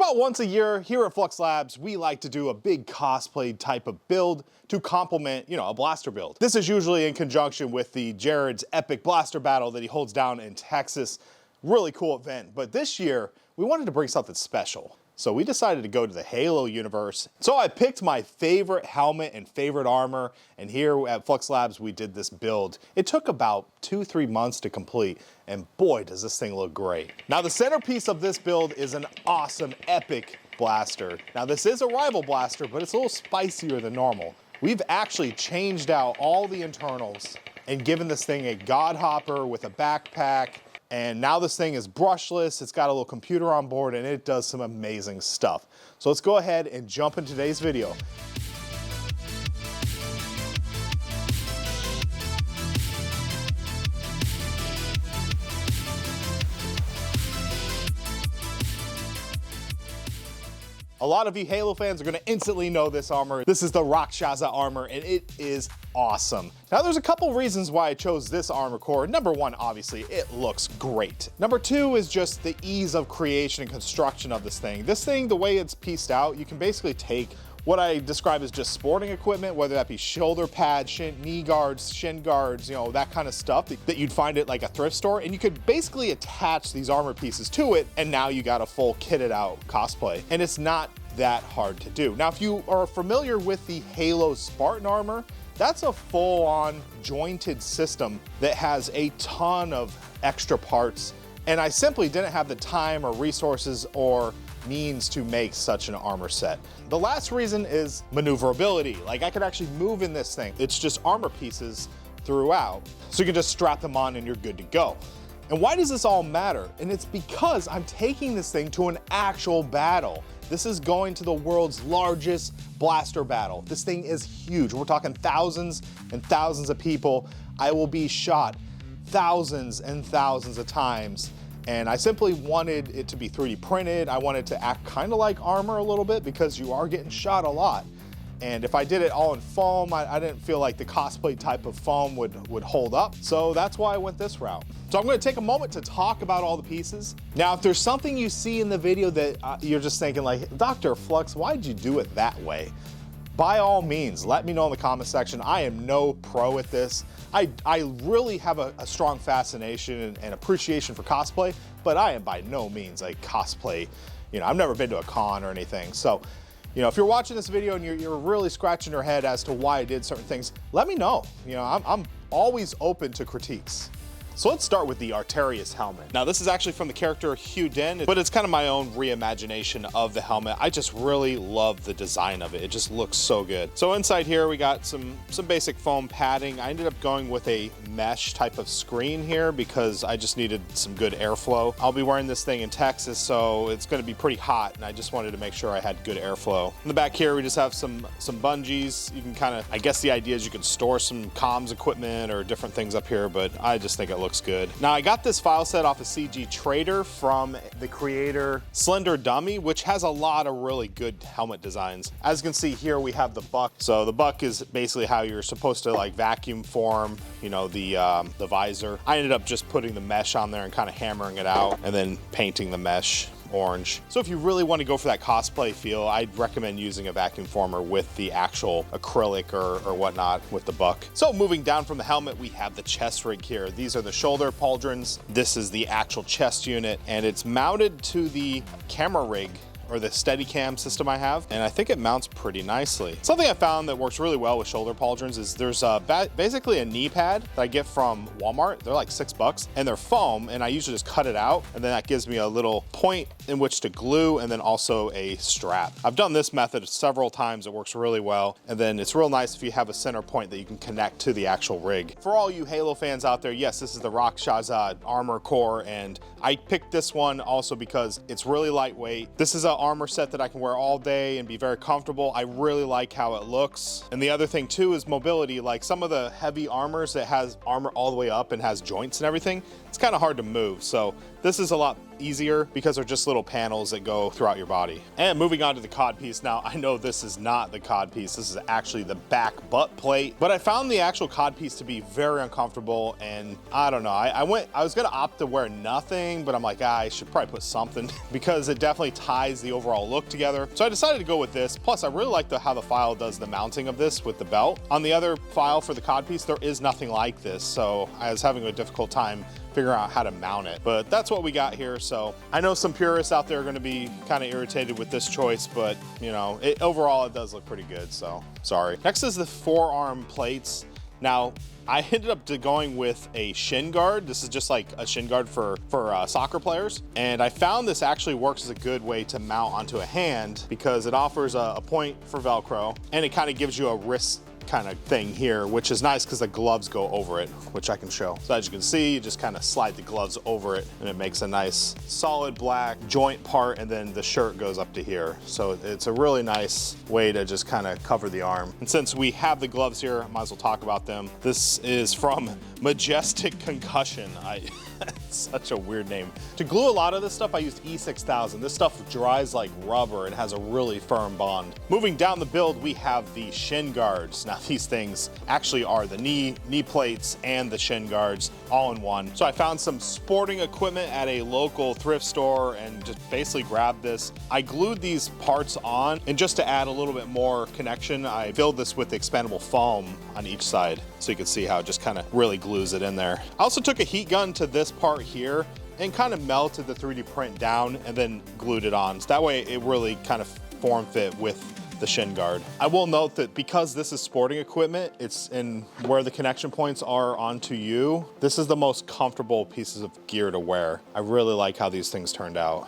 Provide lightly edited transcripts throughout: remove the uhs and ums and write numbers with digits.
About once a year here at Flux Labs, we like to do a big cosplay type of build to complement, a blaster build. This is usually in conjunction with the Jared's epic blaster battle that he holds down in Texas. Really cool event. But this year, we wanted to bring something special. So we decided to go to the Halo universe. So I picked my favorite helmet and favorite armor, and here at Flux Labs, we did this build. It took about 2-3 months to complete, and boy, does this thing look great. Now, the centerpiece of this build is an awesome, epic blaster. Now, this is a rival blaster, but it's a little spicier than normal. We've actually changed out all the internals and given this thing a god hopper with a backpack. And now this thing is brushless, it's got a little computer on board, and it does some amazing stuff. So let's go ahead and jump into today's video. A lot of you Halo fans are gonna instantly know this armor. This is the Rakshasa armor, and it is awesome. Now, there's a couple reasons why I chose this armor core. Number one, obviously, it looks great. Number two is just the ease of creation and construction of this thing. This thing, the way it's pieced out, you can basically take what I describe as just sporting equipment, whether that be shoulder pads, knee guards, shin guards, that kind of stuff that you'd find at like a thrift store, and you could basically attach these armor pieces to it, and now you got a full kitted out cosplay. And it's not that hard to do. Now, if you are familiar with the Halo Spartan armor, that's a full-on jointed system that has a ton of extra parts, and I simply didn't have the time or resources or means to make such an armor set. The last reason is maneuverability. Like, I could actually move in this thing. It's just armor pieces throughout, so you can just strap them on and you're good to go. And why does this all matter? And it's because I'm taking this thing to an actual battle. This is going to the world's largest blaster battle. This thing is huge. We're talking thousands and thousands of people. I will be shot thousands and thousands of times. And I simply wanted it to be 3D printed. I wanted to act kind of like armor a little bit because you are getting shot a lot. And if I did it all in foam, I didn't feel like the cosplay type of foam would hold up. So that's why I went this route. So I'm gonna take a moment to talk about all the pieces. Now, if there's something you see in the video that you're just thinking like, DrFlux, why'd you do it that way? By all means, let me know in the comment section. I am no pro at this. I really have a strong fascination and appreciation for cosplay, but I am by no means a cosplay, I've never been to a con or anything. So, if you're watching this video and you're really scratching your head as to why I did certain things, let me know. I'm always open to critiques. So let's start with the Arterius helmet. Now, this is actually from the character Hugh Den, but it's kind of my own reimagination of the helmet. I just really love the design of it. It just looks so good. So inside here, we got some basic foam padding. I ended up going with a mesh type of screen here because I just needed some good airflow. I'll be wearing this thing in Texas, so it's gonna be pretty hot, and I just wanted to make sure I had good airflow. In the back here, we just have some bungees. You can kind of, I guess the idea is you can store some comms equipment or different things up here, but I just think it looks good. Now, I got this file set off of CG Trader from the creator Slender Dummy, which has a lot of really good helmet designs. As you can see here, we have the buck. So the buck is basically how you're supposed to like vacuum form, the visor. I ended up just putting the mesh on there and kind of hammering it out and then painting the mesh orange. So if you really want to go for that cosplay feel, I'd recommend using a vacuum former with the actual acrylic or whatnot with the buck. So moving down from the helmet, we have the chest rig here. These are the shoulder pauldrons. This is the actual chest unit, and it's mounted to the camera rig or the Steadicam system I have, and I think it mounts pretty nicely. Something I found that works really well with shoulder pauldrons is there's basically a knee pad that I get from Walmart. They're like $6, and they're foam, and I usually just cut it out, and then that gives me a little point in which to glue, and then also a strap. I've done this method several times. It works really well, and then it's real nice if you have a center point that you can connect to the actual rig. For all you Halo fans out there, yes, this is the Rakshasa armor core, and I picked this one also because it's really lightweight. This is a armor set that I can wear all day and be very comfortable. I really like how it looks. And the other thing too is mobility. Like some of the heavy armors that has armor all the way up and has joints and everything, it's kind of hard to move. So this is a lot easier because they're just little panels that go throughout your body. And moving on to the cod piece. Now, I know this is not the cod piece. This is actually the back butt plate, but I found the actual cod piece to be very uncomfortable, and I don't know. I was gonna opt to wear nothing, but I'm like, I should probably put something because it definitely ties the overall look together. So I decided to go with this. Plus, I really like how the file does the mounting of this with the belt. On the other file for the cod piece, there is nothing like this, so I was having a difficult time figuring out how to mount it. But that's what we got here. So I know some purists out there are gonna be kind of irritated with this choice, but you know, overall it does look pretty good, so sorry. Next is the forearm plates. Now, I ended up going with a shin guard. This is just like a shin guard for soccer players. And I found this actually works as a good way to mount onto a hand because it offers a point for Velcro, and it kind of gives you a wrist kind of thing here, which is nice because the gloves go over it, which I can show. So as you can see, you just kind of slide the gloves over it and it makes a nice solid black joint part, and then the shirt goes up to here. So it's a really nice way to just kind of cover the arm. And since we have the gloves here, I might as well talk about them. This is from Majestic Concussion. It's such a weird name. To glue a lot of this stuff, I used E6000. This stuff dries like rubber and has a really firm bond. Moving down the build, we have the shin guards. Now these things actually are the knee plates and the shin guards all in one. So I found some sporting equipment at a local thrift store and just basically grabbed this. I glued these parts on, and just to add a little bit more connection, I filled this with expandable foam on each side. So you can see how it just kind of really glues it in there. I also took a heat gun to this part here and kind of melted the 3D print down and then glued it on. So that way it really kind of form fit with the shin guard. I will note that because this is sporting equipment, it's in where the connection points are onto you. This is the most comfortable pieces of gear to wear. I really like how these things turned out.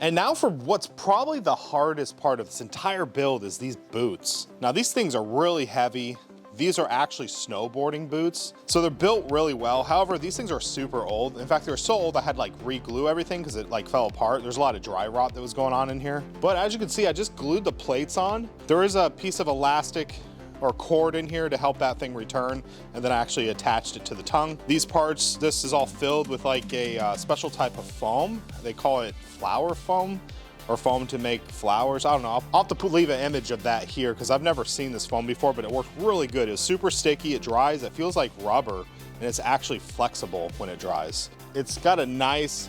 And now for what's probably the hardest part of this entire build is these boots. Now these things are really heavy. These are actually snowboarding boots, so they're built really well. However, these things are super old. In fact, they were so old I had to like re-glue everything because it like fell apart. There's a lot of dry rot that was going on in here. But as you can see, I just glued the plates on. There is a piece of elastic or cord in here to help that thing return, and then I actually attached it to the tongue. These parts, this is all filled with like a special type of foam. They call it flower foam, or foam to make flowers. I don't know. I'll have to leave an image of that here because I've never seen this foam before, but it worked really good. It's super sticky, it dries, it feels like rubber, and it's actually flexible when it dries. It's got a nice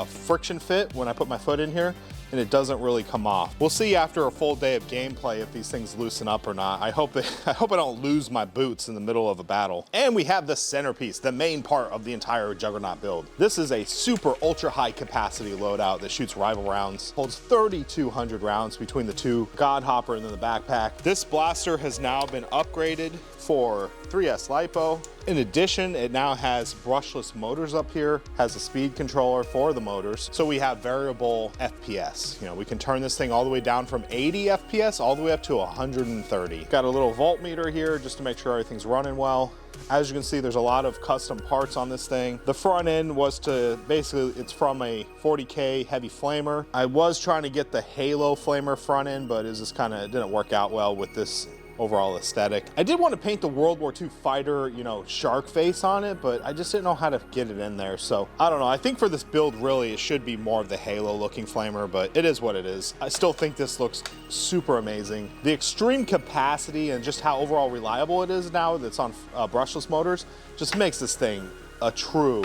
friction fit when I put my foot in here, and it doesn't really come off. We'll see after a full day of gameplay if these things loosen up or not. I hope I don't lose my boots in the middle of a battle. And we have the centerpiece, the main part of the entire Juggernaut build. This is a super ultra high capacity loadout that shoots rival rounds, holds 3,200 rounds between the two God Hopper and then the backpack. This blaster has now been upgraded for 3S LiPo. In addition, it now has brushless motors up here, has a speed controller for the motors. So we have variable FPS. You know, we can turn this thing all the way down from 80 FPS all the way up to 130. Got a little voltmeter here just to make sure everything's running well. As you can see, there's a lot of custom parts on this thing. The front end was it's from a 40K heavy flamer. I was trying to get the Halo flamer front end, but it didn't work out well with this overall aesthetic. I did want to paint the World War II fighter, you know, shark face on it, but I just didn't know how to get it in there. So I don't know. I think for this build, really, it should be more of the Halo looking flamer, but it is what it is. I still think this looks super amazing. The extreme capacity and just how overall reliable it is now that's on brushless motors just makes this thing a true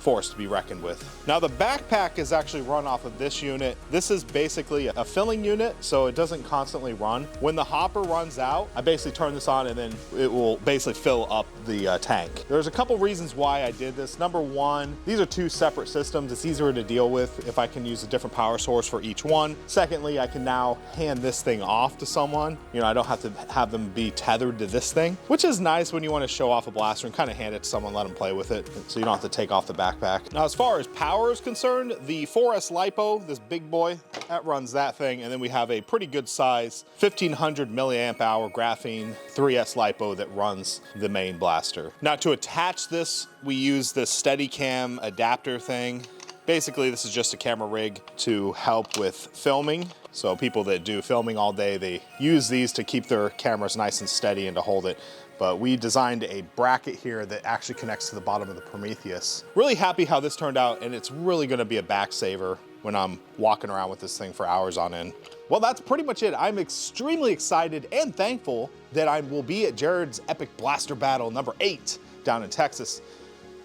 force to be reckoned with. Now the backpack is actually run off of this unit. This is basically a filling unit, so it doesn't constantly run. When the hopper runs out, I basically turn this on and then it will basically fill up the tank. There's a couple reasons why I did this. Number one, these are two separate systems. It's easier to deal with if I can use a different power source for each one. Secondly, I can now hand this thing off to someone. You know, I don't have to have them be tethered to this thing, which is nice when you want to show off a blaster and kind of hand it to someone, let them play with it, so you don't have to take off the backpack. Now, as far as power is concerned, the 4S LiPo, this big boy, that runs that thing, and then we have a pretty good size 1500 milliamp hour graphene 3S LiPo that runs the main blaster. Now, to attach this, we use this Steadicam adapter thing. Basically, this is just a camera rig to help with filming. So people that do filming all day, they use these to keep their cameras nice and steady and to hold it but we designed a bracket here that actually connects to the bottom of the Prometheus. Really happy how this turned out, and it's really gonna be a back saver when I'm walking around with this thing for hours on end. Well, that's pretty much it. I'm extremely excited and thankful that I will be at Jared's Epic Blaster Battle number 8 down in Texas.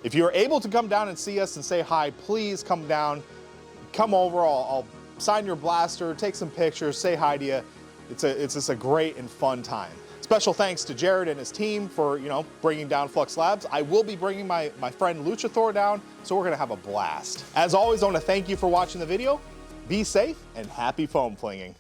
If you're able to come down and see us and say hi, please come down, come over, I'll sign your blaster, take some pictures, say hi to you. It's just a great and fun time. Special thanks to Jared and his team for, bringing down Flux Labs. I will be bringing my friend Luchathor down, so we're gonna have a blast. As always, I wanna thank you for watching the video. Be safe and happy foam flinging.